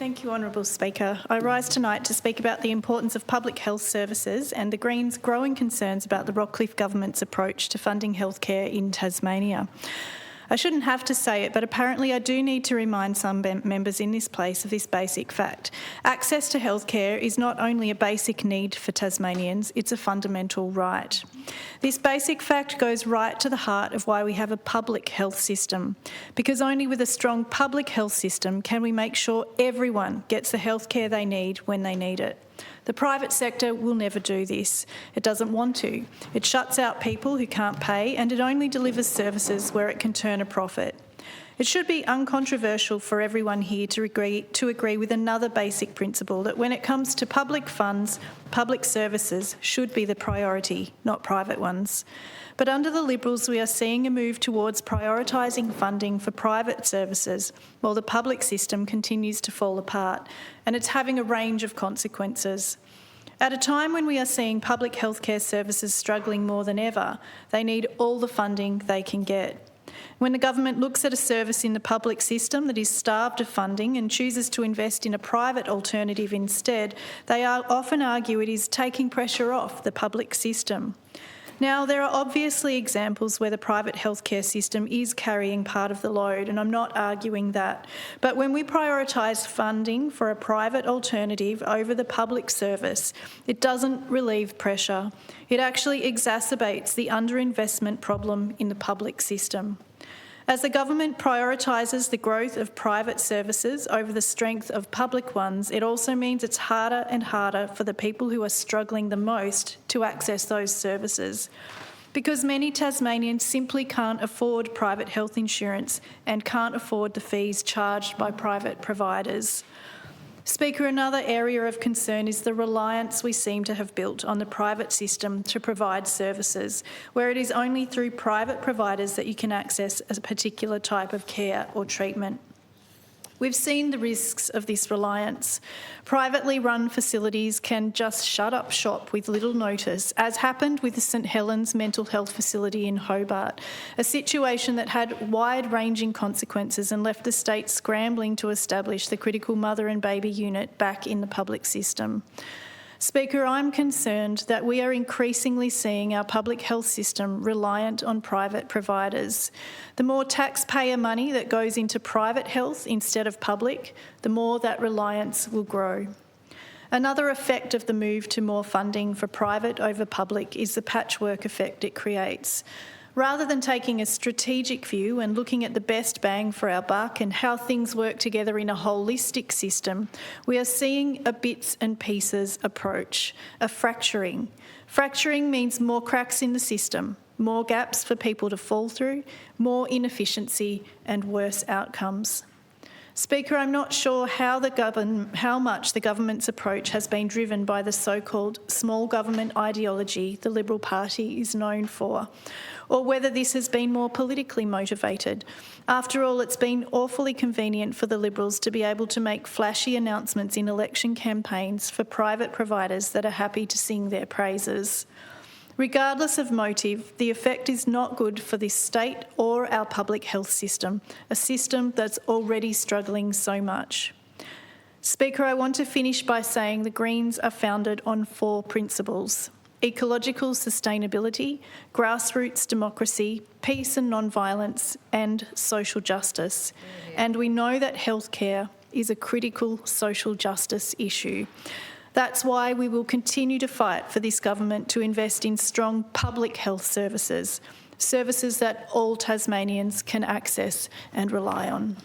Thank you, Honourable Speaker. I rise tonight to speak about the importance of public health services and the Greens' growing concerns about the Rockcliffe Government's approach to funding healthcare in Tasmania. I shouldn't have to say it, but apparently I do need to remind some members in this place of this basic fact. Access to healthcare is not only a basic need for Tasmanians, it's a fundamental right. This basic fact goes right to the heart of why we have a public health system, because only with a strong public health system can we make sure everyone gets the healthcare they need when they need it. The private sector will never do this. It doesn't want to. It shuts out people who can't pay, and it only delivers services where it can turn a profit. It should be uncontroversial for everyone here to agree with another basic principle, that when it comes to public funds, public services should be the priority, not private ones. But under the Liberals, we are seeing a move towards prioritising funding for private services while the public system continues to fall apart, and it's having a range of consequences. At a time when we are seeing public healthcare services struggling more than ever, they need all the funding they can get. When the government looks at a service in the public system that is starved of funding and chooses to invest in a private alternative instead, they often argue it is taking pressure off the public system. Now, there are obviously examples where the private healthcare system is carrying part of the load, and I'm not arguing that. But when we prioritise funding for a private alternative over the public service, it doesn't relieve pressure. It actually exacerbates the underinvestment problem in the public system. As the government prioritises the growth of private services over the strength of public ones, it also means it's harder and harder for the people who are struggling the most to access those services. Because many Tasmanians simply can't afford private health insurance and can't afford the fees charged by private providers. Speaker, another area of concern is the reliance we seem to have built on the private system to provide services, where it is only through private providers that you can access a particular type of care or treatment. We've seen the risks of this reliance. Privately run facilities can just shut up shop with little notice, as happened with the St Helens Mental Health Facility in Hobart, a situation that had wide-ranging consequences and left the state scrambling to establish the critical mother and baby unit back in the public system. Speaker, I'm concerned that we are increasingly seeing our public health system reliant on private providers. The more taxpayer money that goes into private health instead of public, the more that reliance will grow. Another effect of the move to more funding for private over public is the patchwork effect it creates. Rather than taking a strategic view and looking at the best bang for our buck and how things work together in a holistic system, we are seeing a bits and pieces approach, a fracturing. Fracturing means more cracks in the system, more gaps for people to fall through, more inefficiency and worse outcomes. Speaker, I'm not sure how much the government's approach has been driven by the so-called small government ideology the Liberal Party is known for, or whether this has been more politically motivated. After all, it's been awfully convenient for the Liberals to be able to make flashy announcements in election campaigns for private providers that are happy to sing their praises. Regardless of motive, the effect is not good for this state or our public health system, a system that's already struggling so much. Speaker, I want to finish by saying the Greens are founded on 4 principles: ecological sustainability, grassroots democracy, peace and non-violence, and social justice. And we know that healthcare is a critical social justice issue. That's why we will continue to fight for this government to invest in strong public health services, services that all Tasmanians can access and rely on.